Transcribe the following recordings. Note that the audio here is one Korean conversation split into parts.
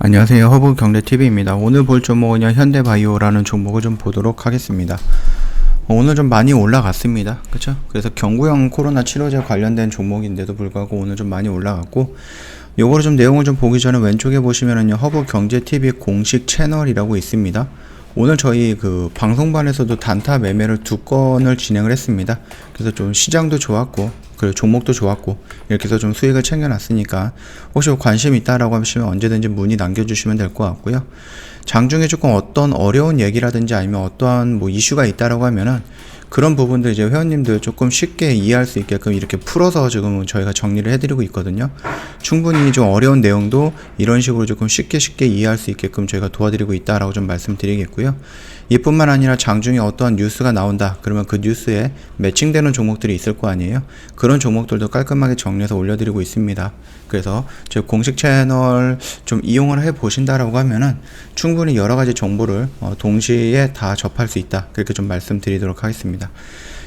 안녕하세요. 허브경제TV입니다. 오늘 볼 종목은요, 현대바이오라는 종목을 좀 보도록 하겠습니다. 오늘 좀 많이 올라갔습니다. 그쵸? 그래서 경구형 코로나 치료제 관련된 종목인데도 불구하고 오늘 좀 많이 올라갔고, 요거를 좀 내용을 좀 보기 전에 왼쪽에 보시면은요, 허브경제TV 공식 채널이라고 있습니다. 오늘 저희 그 방송반에서도 단타 매매를 2건을 진행을 했습니다. 그래서 좀 시장도 좋았고, 그리고 종목도 좋았고, 이렇게 해서 좀 수익을 챙겨놨으니까 혹시 관심 있다라고 하시면 언제든지 문의 남겨주시면 될 것 같고요. 장중에 조금 어떤 어려운 얘기라든지 아니면 어떠한 뭐 이슈가 있다라고 하면은 그런 부분들 이제 회원님들 조금 쉽게 이해할 수 있게끔 이렇게 풀어서 지금 저희가 정리를 해드리고 있거든요. 충분히 좀 어려운 내용도 이런 식으로 조금 쉽게 이해할 수 있게끔 저희가 도와드리고 있다라고 좀 말씀드리겠고요. 이뿐만 아니라 장중에 어떠한 뉴스가 나온다 그러면 그 뉴스에 매칭되는 종목들이 있을 거 아니에요. 그런 종목들도 깔끔하게 정리해서 올려드리고 있습니다. 그래서 저희 공식 채널 좀 이용을 해 보신다라고 하면은 충분히 여러 가지 정보를 동시에 다 접할 수 있다, 그렇게 좀 말씀드리도록 하겠습니다.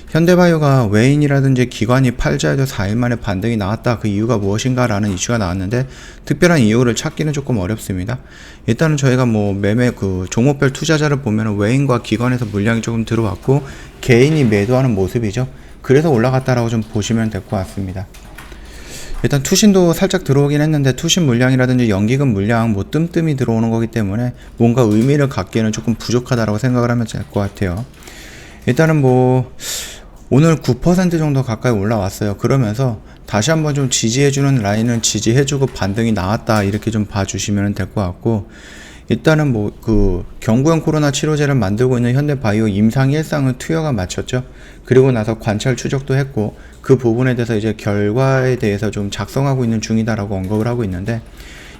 현대바이오가 외인이라든지 기관이 팔자에도 4일 만에 반등이 나왔다, 그 이유가 무엇인가 라는 이슈가 나왔는데 특별한 이유를 찾기는 조금 어렵습니다. 일단은 저희가 뭐 매매 그 종목별 투자자를 보면 외인과 기관에서 물량이 조금 들어왔고 개인이 매도하는 모습이죠. 그래서 올라갔다라고 좀 보시면 될 것 같습니다. 일단 투신도 살짝 들어오긴 했는데 투신 물량이라든지 연기금 물량 뭐 뜸뜸이 들어오는 거기 때문에 뭔가 의미를 갖기에는 조금 부족하다라고 생각을 하면 될 것 같아요. 일단은 뭐 오늘 9% 정도 가까이 올라왔어요. 그러면서 다시 한번 좀 지지해주는 라인은 지지해주고 반등이 나왔다, 이렇게 좀 봐주시면 될 것 같고, 일단은 뭐 그 경구형 코로나 치료제를 만들고 있는 현대바이오 임상 1상을 투여가 마쳤죠. 그리고 나서 관찰 추적도 했고 그 부분에 대해서 이제 결과에 대해서 좀 작성하고 있는 중이다라고 언급을 하고 있는데,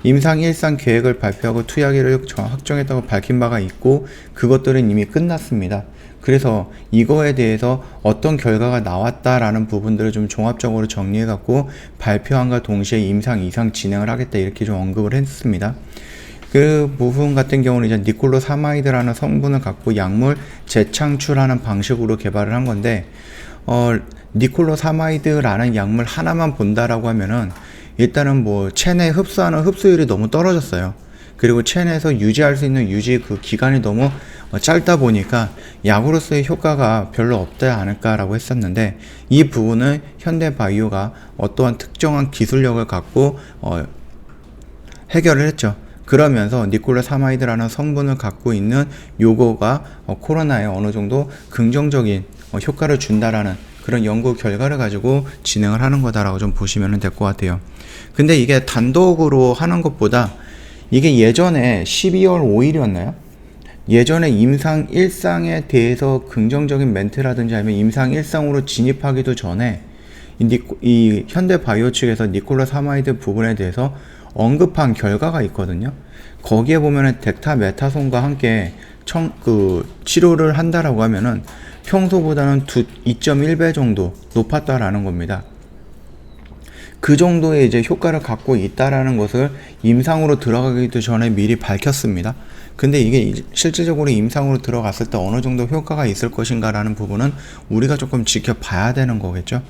임상 1상 계획을 발표하고 투약일을 확정했다고 밝힌 바가 있고 그것들은 이미 끝났습니다. 그래서 이거에 대해서 어떤 결과가 나왔다라는 부분들을 좀 종합적으로 정리해갖고 발표함과 동시에 임상 2상 진행을 하겠다, 이렇게 좀 언급을 했습니다. 그 부분 같은 경우는 이제 니콜로사마이드라는 성분을 갖고 약물 재창출하는 방식으로 개발을 한 건데, 니콜로사마이드라는 약물 하나만 본다라고 하면은 일단은 뭐 체내 흡수하는 흡수율이 너무 떨어졌어요. 그리고 체내에서 유지할 수 있는 유지 그 기간이 너무 짧다 보니까 약으로서의 효과가 별로 없지 않을까라고 했었는데, 이 부분을 현대바이오가 어떠한 특정한 기술력을 갖고 해결을 했죠. 그러면서 니콜로사마이드라는 성분을 갖고 있는 요거가 코로나에 어느 정도 긍정적인 효과를 준다라는 그런 연구 결과를 가지고 진행을 하는 거다라고 좀 보시면 될 것 같아요. 근데 이게 단독으로 하는 것보다 이게 예전에 12월 5일이었나요? 예전에 임상 1상에 대해서 긍정적인 멘트라든지 아니면 임상 1상으로 진입하기도 전에 이 현대바이오 측에서 니콜로사마이드 부분에 대해서 언급한 결과가 있거든요. 거기에 보면은 덱타메타손과 함께 치료를 한다라고 하면은 평소보다는 2.1배 정도 높았다라는 겁니다. 그 정도의 이제 효과를 갖고 있다라는 것을 임상으로 들어가기도 전에 미리 밝혔습니다. 근데 이게 실질적으로 임상으로 들어갔을 때 어느 정도 효과가 있을 것인가라는 부분은 우리가 조금 지켜봐야 되는 거겠죠.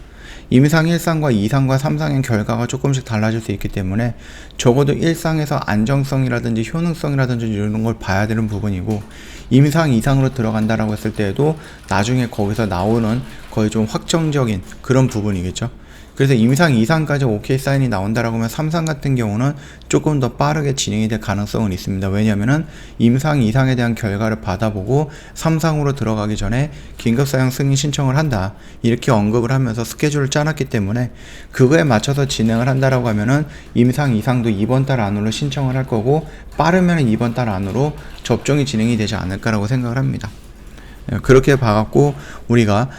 임상 1상과 2상과 3상의 결과가 조금씩 달라질 수 있기 때문에 적어도 1상에서 안정성이라든지 효능성이라든지 이런 걸 봐야 되는 부분이고, 임상 2상으로 들어간다라고 했을 때에도 나중에 거기서 나오는 거의 좀 확정적인 그런 부분이겠죠. 그래서 임상 2상까지 오케이 사인이 나온다라고 하면 3상 같은 경우는 조금 더 빠르게 진행이 될 가능성은 있습니다. 왜냐면은 임상 2상에 대한 결과를 받아보고 3상으로 들어가기 전에 긴급사용 승인 신청을 한다, 이렇게 언급을 하면서 스케줄을 짜놨기 때문에 그거에 맞춰서 진행을 한다라고 하면은 임상 2상도 이번 달 안으로 신청을 할 거고, 빠르면 이번 달 안으로 접종이 진행이 되지 않을까라고 생각을 합니다. 그렇게 봐갖고 우리가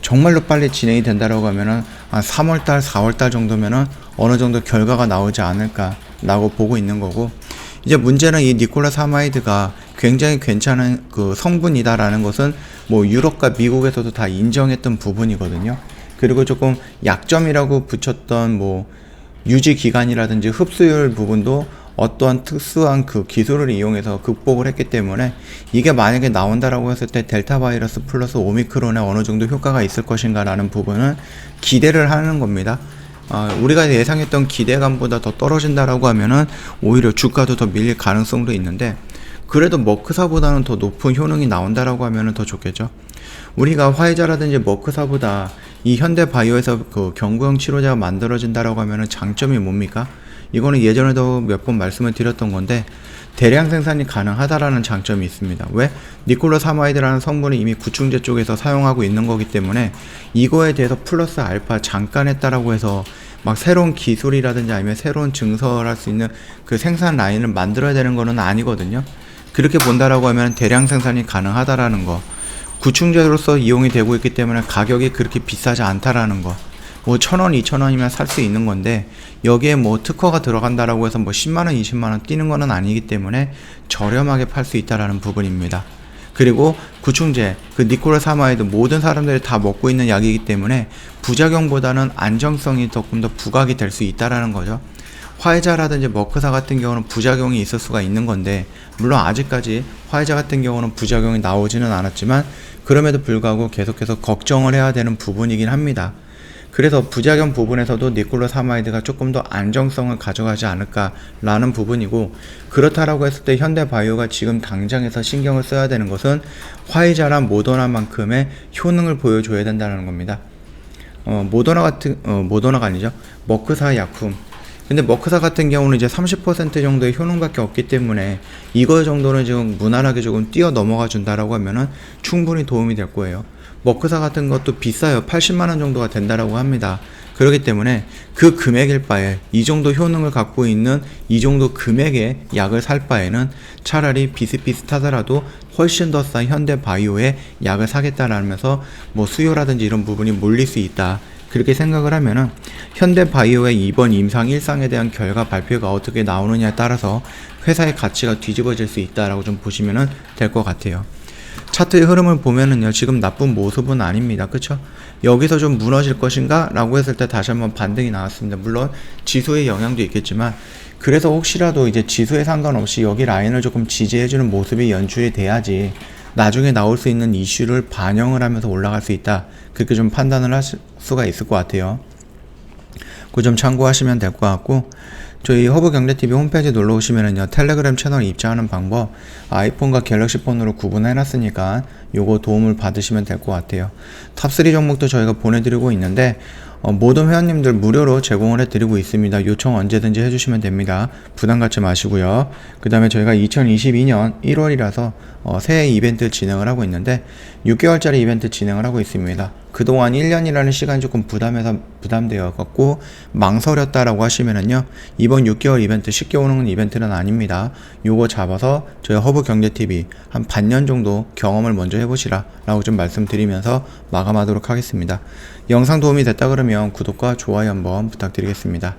정말로 빨리 진행이 된다라고 하면은 한 3월달 4월달 정도면은 어느 정도 결과가 나오지 않을까라고 보고 있는 거고, 이제 문제는 이 니콜로사마이드가 굉장히 괜찮은 그 성분이다라는 것은 뭐 유럽과 미국에서도 다 인정했던 부분이거든요. 그리고 조금 약점이라고 붙였던 뭐 유지 기간이라든지 흡수율 부분도 어떠한 특수한 그 기술을 이용해서 극복을 했기 때문에 이게 만약에 나온다라고 했을 때 델타 바이러스 플러스 오미크론에 어느 정도 효과가 있을 것인가 라는 부분은 기대를 하는 겁니다. 우리가 예상했던 기대감보다 더 떨어진다라고 하면은 오히려 주가도 더 밀릴 가능성도 있는데, 그래도 머크사보다는 더 높은 효능이 나온다라고 하면은 더 좋겠죠. 우리가 화이자라든지 머크사보다 이 현대바이오에서 그 경구형 치료제가 만들어진다라고 하면은 장점이 뭡니까? 이거는 예전에도 몇 번 말씀을 드렸던 건데, 대량 생산이 가능하다라는 장점이 있습니다. 왜? 니콜로사마이드라는 성분이 이미 구충제 쪽에서 사용하고 있는 거기 때문에 이거에 대해서 플러스 알파 잠깐 했다라고 해서 막 새로운 기술이라든지 아니면 새로운 증설할 수 있는 그 생산 라인을 만들어야 되는 거는 아니거든요. 그렇게 본다라고 하면 대량 생산이 가능하다라는 거, 구충제로서 이용이 되고 있기 때문에 가격이 그렇게 비싸지 않다라는 거, 뭐 1,000원, 2,000원이면 살 수 있는 건데, 여기에 뭐 특허가 들어간다라고 해서 뭐 10만원, 20만원 뛰는 거는 아니기 때문에 저렴하게 팔 수 있다라는 부분입니다. 그리고 구충제, 그 니콜로사마이드 모든 사람들이 다 먹고 있는 약이기 때문에 부작용보다는 안정성이 조금 더 부각이 될 수 있다라는 거죠. 화이자라든지 머크사 같은 경우는 부작용이 있을 수가 있는 건데, 물론 아직까지 화이자 같은 경우는 부작용이 나오지는 않았지만 그럼에도 불구하고 계속해서 걱정을 해야 되는 부분이긴 합니다. 그래서 부작용 부분에서도 니콜로사마이드가 조금 더 안정성을 가져가지 않을까라는 부분이고, 그렇다라고 했을 때 현대바이오가 지금 당장에서 신경을 써야 되는 것은 화이자랑 모더나만큼의 효능을 보여줘야 된다는 겁니다. 모더나가 아니죠. 머크사 약품. 근데 머크사 같은 경우는 이제 30% 정도의 효능밖에 없기 때문에 이거 정도는 지금 무난하게 조금 뛰어 넘어가 준다라고 하면은 충분히 도움이 될 거예요. 머크사 같은 것도 비싸요. 80만원 정도가 된다라고 합니다. 그렇기 때문에 그 금액일 바에 이 정도 효능을 갖고 있는 이 정도 금액의 약을 살 바에는 차라리 비슷비슷하더라도 훨씬 더 싼 현대바이오의 약을 사겠다라면서 뭐 수요라든지 이런 부분이 몰릴 수 있다. 그렇게 생각을 하면은 현대바이오의 이번 임상 1상에 대한 결과 발표가 어떻게 나오느냐에 따라서 회사의 가치가 뒤집어질 수 있다라고 좀 보시면 될 것 같아요. 차트의 흐름을 보면은요, 지금 나쁜 모습은 아닙니다. 그쵸? 여기서 좀 무너질 것인가? 라고 했을 때 다시 한번 반등이 나왔습니다. 물론 지수의 영향도 있겠지만, 그래서 혹시라도 이제 지수에 상관없이 여기 라인을 조금 지지해주는 모습이 연출이 돼야지 나중에 나올 수 있는 이슈를 반영을 하면서 올라갈 수 있다. 그렇게 좀 판단을 할 수가 있을 것 같아요. 그 점 참고하시면 될 것 같고, 저희 허브경제TV 홈페이지 놀러 오시면은요, 텔레그램 채널 입장하는 방법, 아이폰과 갤럭시 폰으로 구분해 놨으니까 요거 도움을 받으시면 될 것 같아요. 탑3 종목도 저희가 보내드리고 있는데, 모든 회원님들 무료로 제공을 해드리고 있습니다. 요청 언제든지 해주시면 됩니다. 부담 갖지 마시고요. 그 다음에 저희가 2022년 1월이라서 새해 이벤트 진행을 하고 있는데 6개월짜리 이벤트 진행을 하고 있습니다. 그동안 1년이라는 시간이 조금 부담되어 갖고 망설였다라고 하시면은요, 이번 6개월 이벤트 쉽게 오는 이벤트는 아닙니다. 요거 잡아서 저희 허브경제TV 한 반년 정도 경험을 먼저 해보시라 라고 좀 말씀드리면서 마감하도록 하겠습니다. 영상 도움이 됐다 그러면 구독과 좋아요 한번 부탁드리겠습니다.